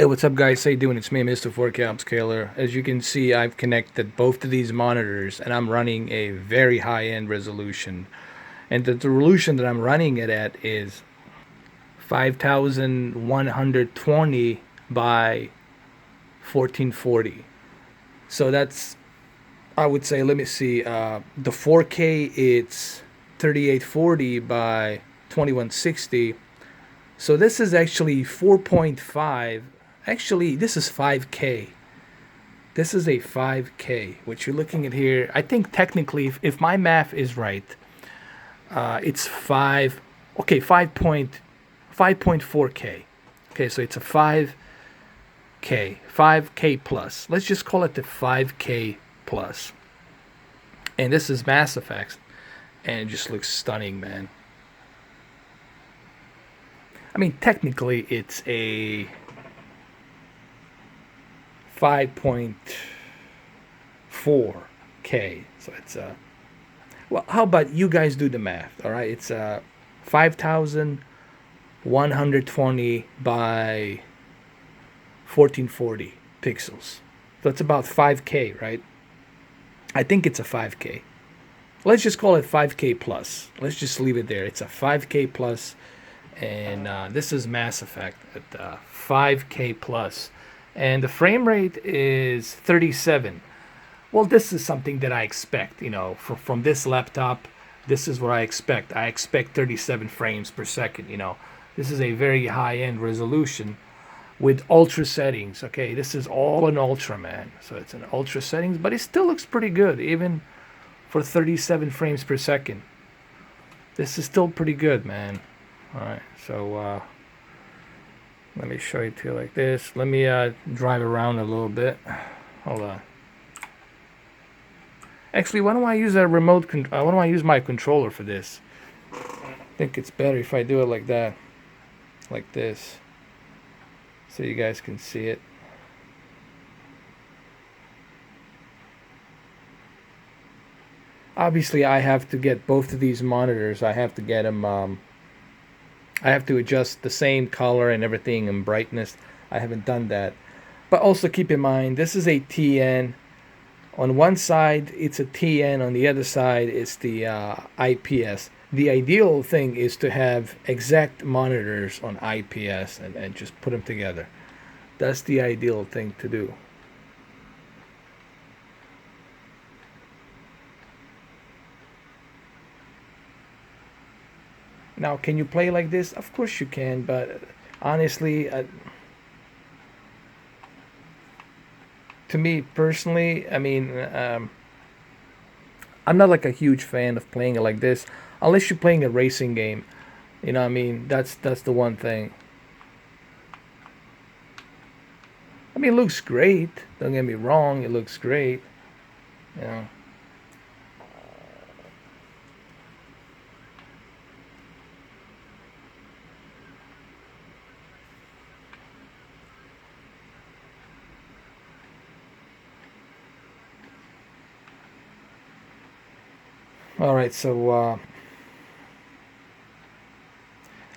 Hey, what's up, guys? How you doing? It's me, Mr. 4K UPSCALER. As you can see, I've connected both of these monitors, and I'm running a very high-end resolution. And the resolution that I'm running it at is 5120 by 1440. So that's, I would say, let me see, the 4K it's 3840 by 2160. So this is actually 4.5. Actually, this is 5K. This is a 5K, which you're looking at here. I think technically, if my math is right, it's 5, okay, 5.4K. Okay, so it's a 5K plus. Let's just call it the 5K plus. And this is Mass Effect, and it just looks stunning, man. I mean, technically, it's a 5.4K. So it's well, how about you guys do the math? All right, it's 5,120 by 1440 pixels. So it's about 5K, right? I think it's a 5K. Let's just call it 5K plus. Let's just leave it there. It's a 5K plus, and this is Mass Effect at 5K plus, and the frame rate is 37. Well, this is something that I expect, from this laptop. This is what I expect. I expect 37 frames per second. This is a very high-end resolution with ultra settings. Okay, this is all an ultra, man. So it's an ultra settings, but it still looks pretty good, even for 37 frames per second. This is still pretty good, man. All right, so let me show it to you like this. Let me drive around a little bit. Hold on. Actually, why don't I use a why don't I use my controller for this? I think it's better if I do it like that, like this, so you guys can see it. Obviously, I have to get both of these monitors. I have to get them. I have to adjust the same color and everything and brightness. I haven't done that. But also keep in mind, this is a TN. On one side, it's a TN. On the other side, it's the IPS. The ideal thing is to have exact monitors on IPS and just put them together. That's the ideal thing to do. Now, can you play like this? Of course you can, but honestly, to me personally, I mean, I'm not like a huge fan of playing it like this, unless you're playing a racing game. You know what I mean? That's the one thing. I mean, it looks great. Don't get me wrong, it looks great. You know. All right, so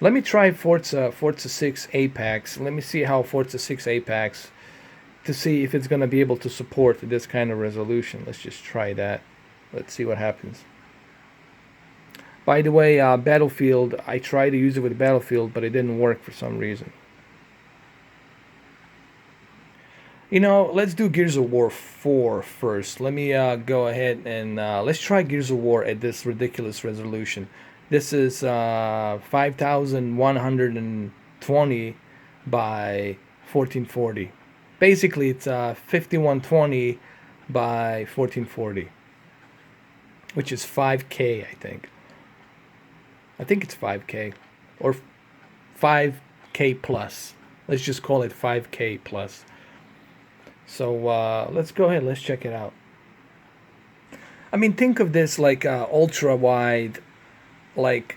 let me try Forza 6 Apex. Let me see how Forza 6 Apex, to see if it's going to be able to support this kind of resolution. Let's just try that. Let's see what happens. By the way, Battlefield, I tried to use it with Battlefield, but it didn't work for some reason. Let's do Gears of War 4 first. Let me go ahead and let's try Gears of War at this ridiculous resolution. This is 5120 by 1440. Basically, it's 5120 by 1440, which is 5K, I think. I think it's 5K or 5K plus. Let's just call it 5K plus. So let's go ahead. Let's check it out. I mean, think of this like ultra wide, like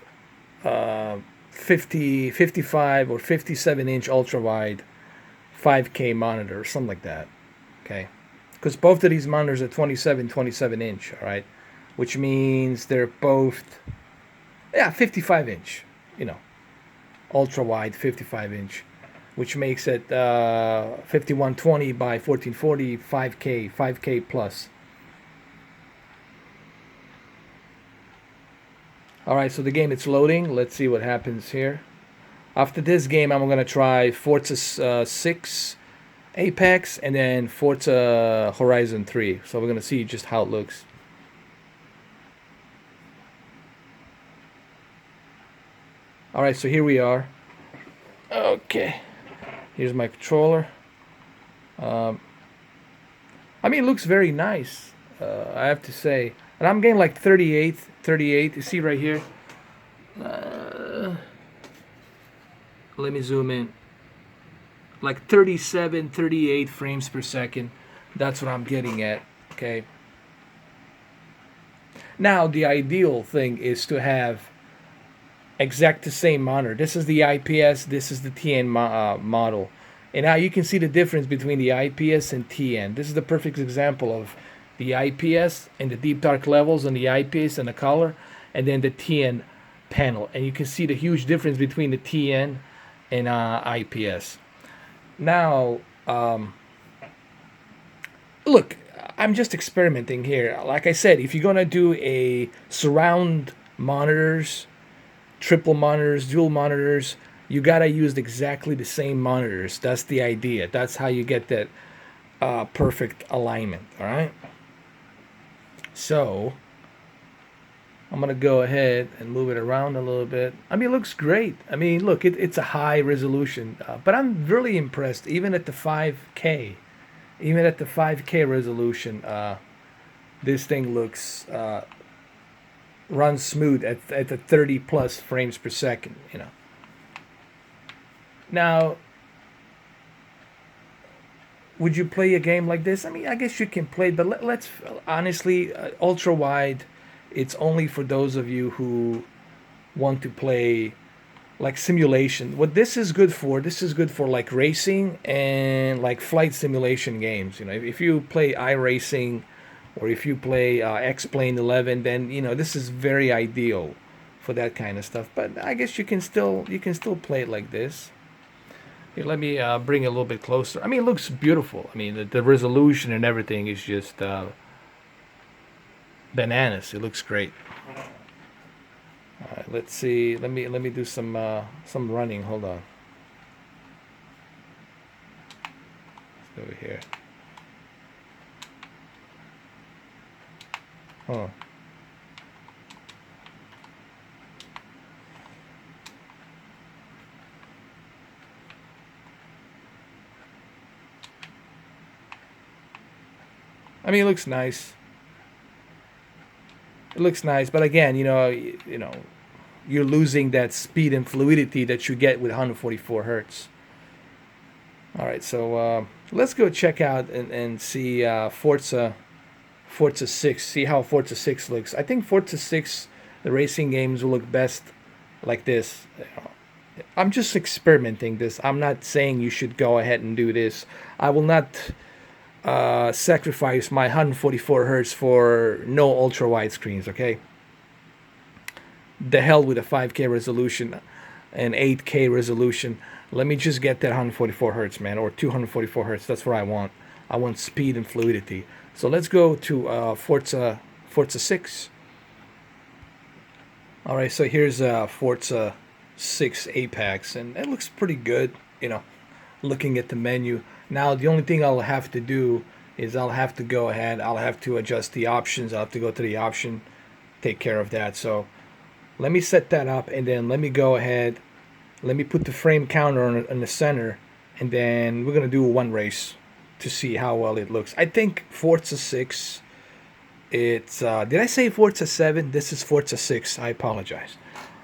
50, 55, or 57-inch ultra wide 5K monitor or something like that. Okay, because both of these monitors are 27 inch. All right, which means they're both 55 inch. Ultra wide 55 inch. which makes it 5120 by 1440, 5K, 5K plus. Alright, so the game it's loading. Let's see what happens here. After this game, I'm going to try Forza 6 Apex and then Forza Horizon 3. So we're going to see just how it looks. Alright, so here we are. Okay. Here's my controller. I mean, it looks very nice, I have to say. And I'm getting like 38. You see right here? Let me zoom in. Like 37, 38 frames per second. That's what I'm getting at. Okay. Now, the ideal thing is to have exact the same monitor. This is the IPS. This is the TN model. And now you can see the difference between the IPS and TN. This is the perfect example of the IPS and the deep dark levels on the IPS and the color, and then the TN panel. And you can see the huge difference between the TN and IPS. Now, look, I'm just experimenting here. Like I said, if you're going to do a surround monitors, triple monitors, dual monitors, you got to use exactly the same monitors. That's the idea. That's how you get that perfect alignment, all right? So, I'm going to go ahead and move it around a little bit. I mean, it looks great. I mean, look, it's a high resolution. But I'm really impressed, even at the 5K. Even at the 5K resolution, this thing looks, runs smooth at the 30 plus frames per second, you know. Now, would you play a game like this? I mean, I guess you can play, but let's honestly, ultra wide, it's only for those of you who want to play like simulation. What this is good for like racing and like flight simulation games. You know, if you play iRacing or if you play X-Plane 11, then you know this is very ideal for that kind of stuff. But I guess you can still play it like this. Here, let me bring it a little bit closer. I mean, it looks beautiful. I mean, the resolution and everything is just bananas. It looks great. All right, let's see. Let me do some running. Hold on. Let's go over here. Oh. I mean, it looks nice. It looks nice, but again, you know, you're losing that speed and fluidity that you get with 144 hertz. All right, so let's go check out and see Forza 6. See how Forza 6 looks. I think Forza 6, the racing games will look best like this. I'm just experimenting this. I'm not saying you should go ahead and do this. I will not sacrifice my 144 hertz for no ultra wide screens, okay? The hell with a 5K resolution and 8K resolution. Let me just get that 144 hertz, man, or 244 hertz. That's what I want. I want speed and fluidity. So let's go to Forza 6. All right, so here's Forza 6 Apex, and it looks pretty good, you know, looking at the menu. Now, the only thing I'll have to do is I'll have to go ahead. I'll have to adjust the options. I'll have to go to the option, take care of that. So let me set that up, and then let me go ahead. Let me put the frame counter on the center, and then we're going to do one race to see how well it looks. I think Forza 6, it's... did I say Forza 7? This is Forza 6. I apologize.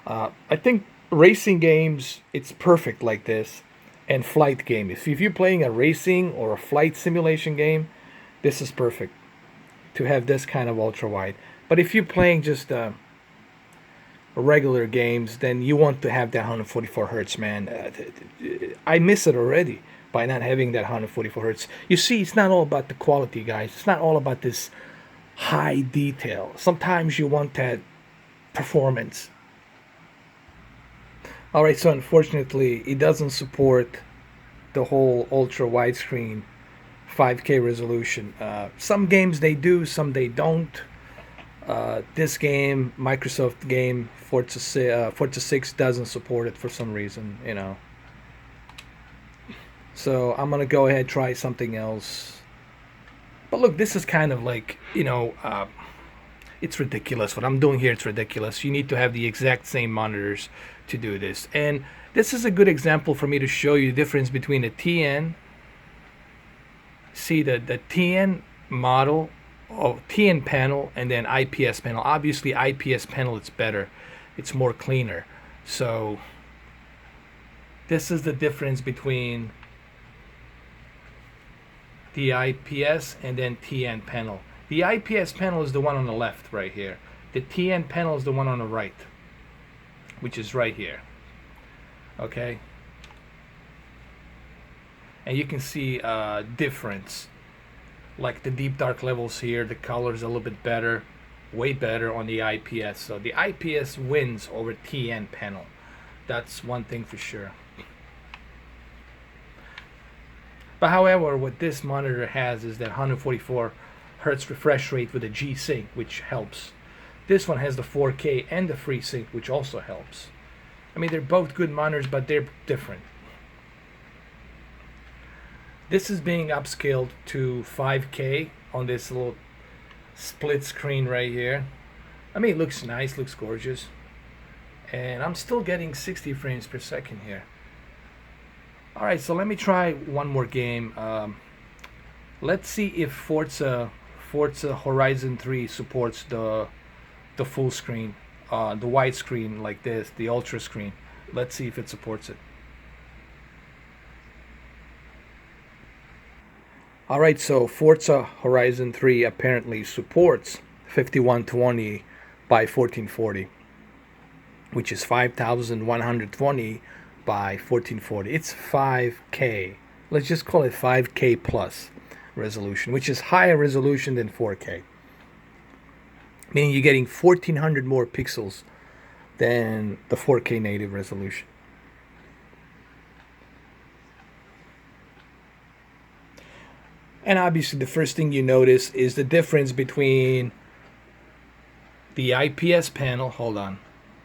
I think racing games, it's perfect like this. And flight game. If you're playing a racing or a flight simulation game, this is perfect to have this kind of ultra wide. But if you're playing just regular games, then you want to have that 144 hertz, man. I miss it already by not having that 144 hertz. You see, it's not all about the quality, guys. It's not all about this high detail. Sometimes you want that performance. All right, so unfortunately, it doesn't support the whole ultra widescreen 5K resolution. Some games they do, some they don't. This game, Microsoft game, Forza 6 doesn't support it for some reason, you know. So I'm gonna go ahead and try something else. But look, this is kind of like, you know, it's ridiculous. What I'm doing here, it's ridiculous. You need to have the exact same monitors to do this. And this is a good example for me to show you the difference between a TN. See the TN model, TN panel, and then IPS panel. Obviously, IPS panel it's better. It's more cleaner. So this is the difference between the IPS and then TN panel. The IPS panel is the one on the left right here. The TN panel is the one on the right, which is right here. Okay? And you can see difference. Like the deep dark levels here, the color's a little bit better, way better on the IPS. So the IPS wins over TN panel. That's one thing for sure. But however, what this monitor has is that 144 Hertz refresh rate with a G-Sync, which helps. This one has the 4K and the FreeSync, which also helps. I mean, they're both good monitors, but they're different. This is being upscaled to 5K on this little split screen right here. I mean, it looks nice, looks gorgeous. And I'm still getting 60 frames per second here. Alright, so let me try one more game. Let's see if Forza Horizon 3 supports the full screen, the wide screen like this, the ultra screen. Let's see if it supports it. Alright, so Forza Horizon 3 apparently supports 5120 by 1440, which is 5120 by 1440. It's 5K. Let's just call it 5K plus resolution, which is higher resolution than 4K. Meaning you're getting 1400 more pixels than the 4K native resolution. And obviously the first thing you notice is the difference between the IPS panel. Hold on.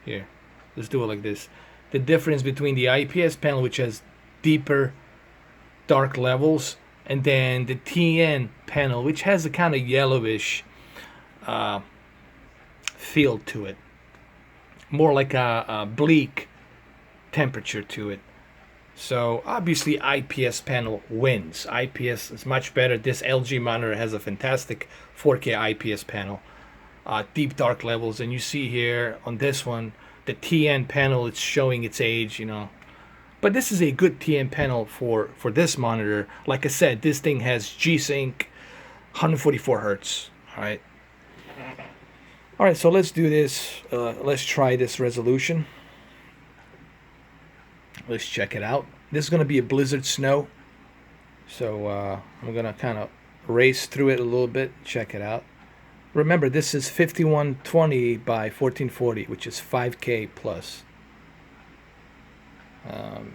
Here. Let's do it like this. The difference between the IPS panel, which has deeper dark levels, and then the TN panel, which has a kind of yellowish feel to it. More like a bleak temperature to it. So obviously IPS panel wins. IPS is much better. This LG monitor has a fantastic 4K IPS panel. Deep dark levels, and you see here on this one, the TN panel, it's showing its age, you know. But this is a good TN panel for this monitor. Like I said, this thing has G-Sync, 144 Hertz. Alright. Alright, so let's do this. Let's try this resolution. Let's check it out. This is going to be a blizzard snow. So I'm going to kind of race through it a little bit. Check it out. Remember, this is 5120 by 1440, which is 5K plus.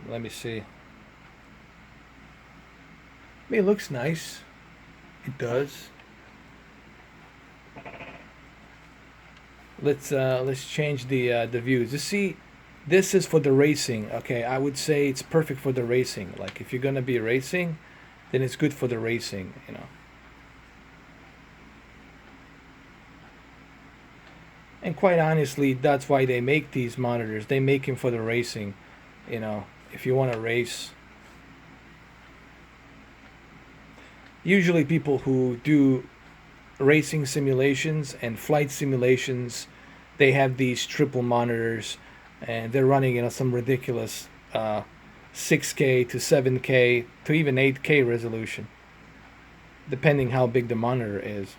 Let me see. I mean, it looks nice. It does. Let's change the views. You see, this is for the racing. Okay, I would say it's perfect for the racing. Like if you're gonna be racing, then it's good for the racing. You know. And quite honestly, that's why they make these monitors. They make them for the racing. You know, if you want to race. Usually people who do racing simulations and flight simulations, they have these triple monitors and they're running, you know, some ridiculous 6K to 7K to even 8K resolution, depending how big the monitor is.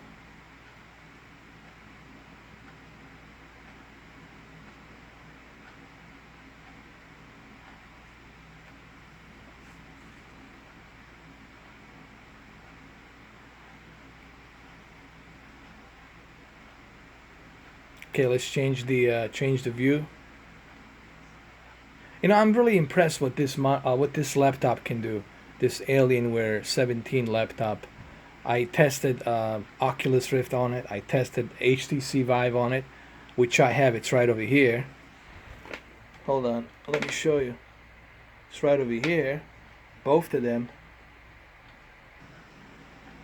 Okay, let's change the view. You know, I'm really impressed what this laptop can do. this Alienware 17 laptop. I tested Oculus Rift on it. I tested HTC Vive on it, which I have. It's right over here. Hold on, let me show you. It's right over here, both of them.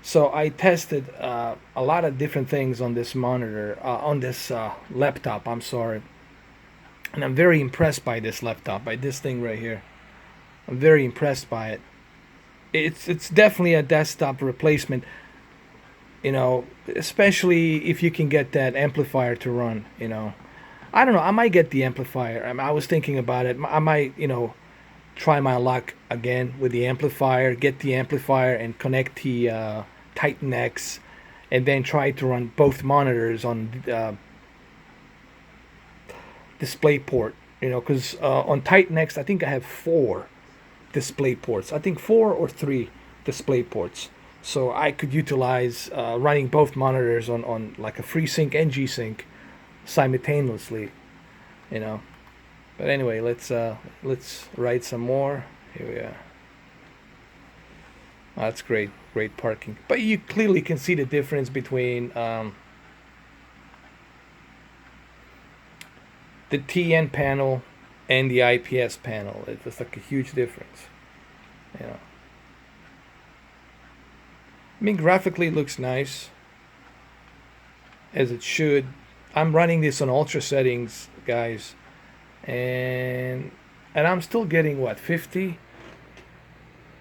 So I tested a lot of different things on this monitor, on this laptop. I'm sorry, and I'm very impressed by this laptop, by this thing right here. I'm very impressed by it. It's definitely a desktop replacement, you know, especially if you can get that amplifier to run, you know. I don't know, I might get the amplifier. I was thinking about it. I might, you know, try my luck again with the amplifier, get the amplifier and connect the Titan X, and then try to run both monitors on DisplayPort, you know, because on Titan X I think I have 4 display ports. I think 4 or 3 display ports. So I could utilize running both monitors on like a FreeSync and G-Sync simultaneously, you know. But anyway, let's write some more. Here we are. Oh, that's great, great parking. But you clearly can see the difference between the TN panel and the IPS panel. It's like a huge difference, you know. I mean, graphically it looks nice, as it should. I'm running this on ultra settings, guys, and I'm still getting what, 50,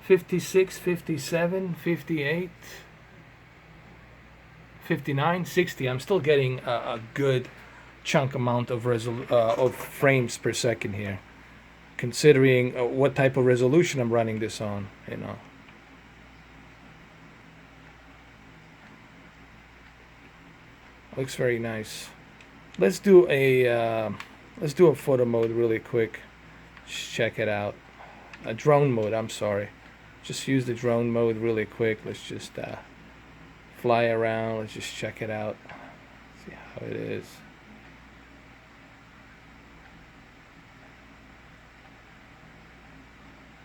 56, 57, 58, 59, 60. I'm still getting a good chunk amount of of frames per second here, considering what type of resolution I'm running this on, you know. Looks very nice. Let's do a photo mode really quick. Just check it out. A drone mode, I'm sorry. Just use the drone mode really quick. Let's just fly around. Let's just check it out. See how it is.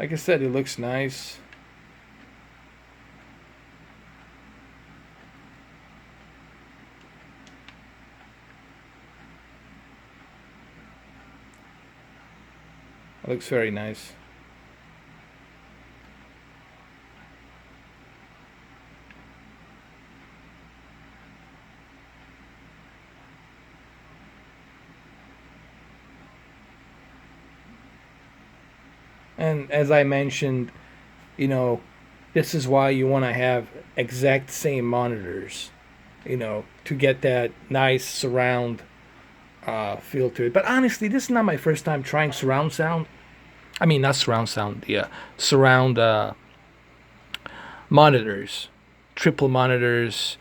Like I said, it looks nice. It looks very nice. And as I mentioned, you know, this is why you want to have exact same monitors, you know, to get that nice surround feel to it. But honestly, this is not my first time trying surround sound. I mean, not surround sound, yeah, surround monitors, triple monitors,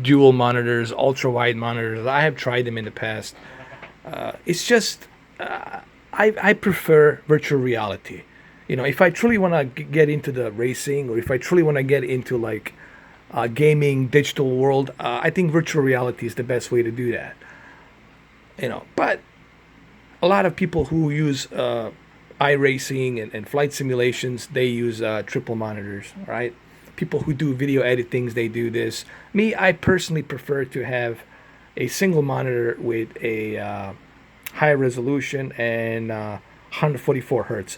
dual monitors, ultra wide monitors. I have tried them in the past. It's just I prefer virtual reality. You know, if I truly want to get into the racing, or if I truly want to get into like gaming, digital world, I think virtual reality is the best way to do that. You know, but a lot of people who use iRacing and flight simulations, they use triple monitors, right? People who do video editings, they do this. Me, I personally prefer to have a single monitor with a high resolution and 144 hertz.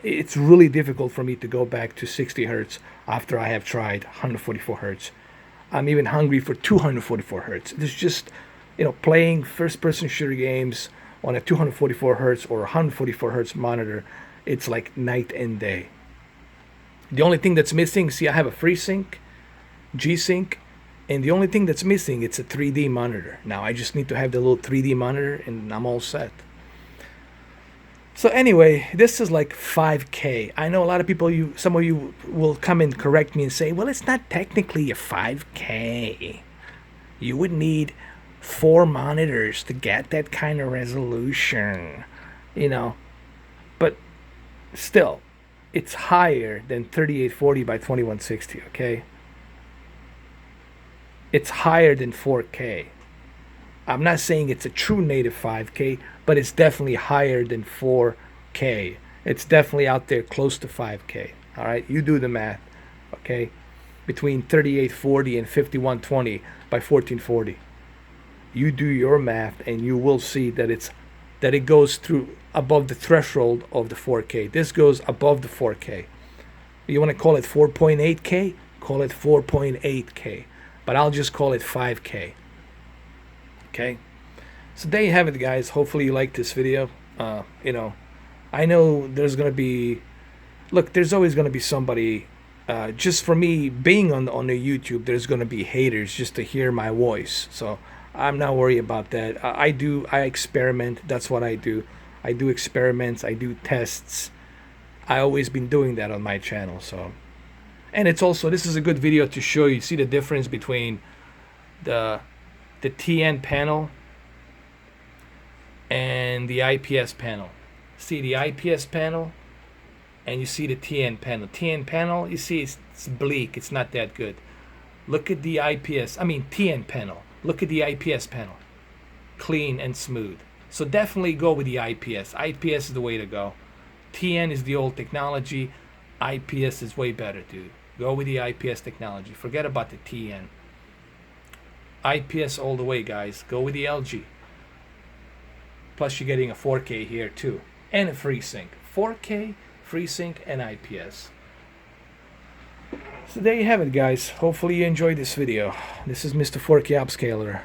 It's really difficult for me to go back to 60 hertz after I have tried 144 hertz. I'm even hungry for 244 hertz. There's just, you know, playing first-person shooter games on a 244 hertz or 144 hertz monitor, it's like night and day. The only thing that's missing, see, I have a FreeSync, G-Sync, and the only thing that's missing, it's a 3D monitor. Now I just need to have the little 3D monitor and I'm all set. So anyway, this is like 5K. I know a lot of people, some of you will come and correct me and say, well, it's not technically a 5K. You would need 4 monitors to get that kind of resolution, you know. But still, it's higher than 3840 by 2160, okay? It's higher than 4K. I'm not saying it's a true native 5K, but it's definitely higher than 4K. It's definitely out there close to 5K. All right, you do the math. Okay, between 3840 and 5120 by 1440. You do your math, and you will see that it goes through above the threshold of the 4K. This goes above the 4K. You want to call it 4.8K? Call it 4.8K. But I'll just call it 5K. Okay? So there you have it, guys. Hopefully you liked this video. I know there's going to be... Look, there's always going to be somebody... just for me being on the YouTube, there's going to be haters just to hear my voice. So I'm not worried about that. I experiment. That's what I do. I do experiments. I do tests. I always been doing that on my channel. So, and it's also, this is a good video to show you. See the difference between the TN panel and the IPS panel. See the IPS panel, and you see the TN panel. TN panel, you see it's bleak. It's not that good. Look at the TN panel. Look at the IPS panel. Clean and smooth. So definitely go with the IPS. IPS is the way to go. TN is the old technology. IPS is way better, dude. Go with the IPS technology. Forget about the TN. IPS all the way, guys. Go with the LG. Plus you're getting a 4K here too. And a FreeSync. 4K, FreeSync, and IPS. So there you have it, guys. Hopefully you enjoyed this video. This is Mr. 4K Upscaler.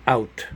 Out.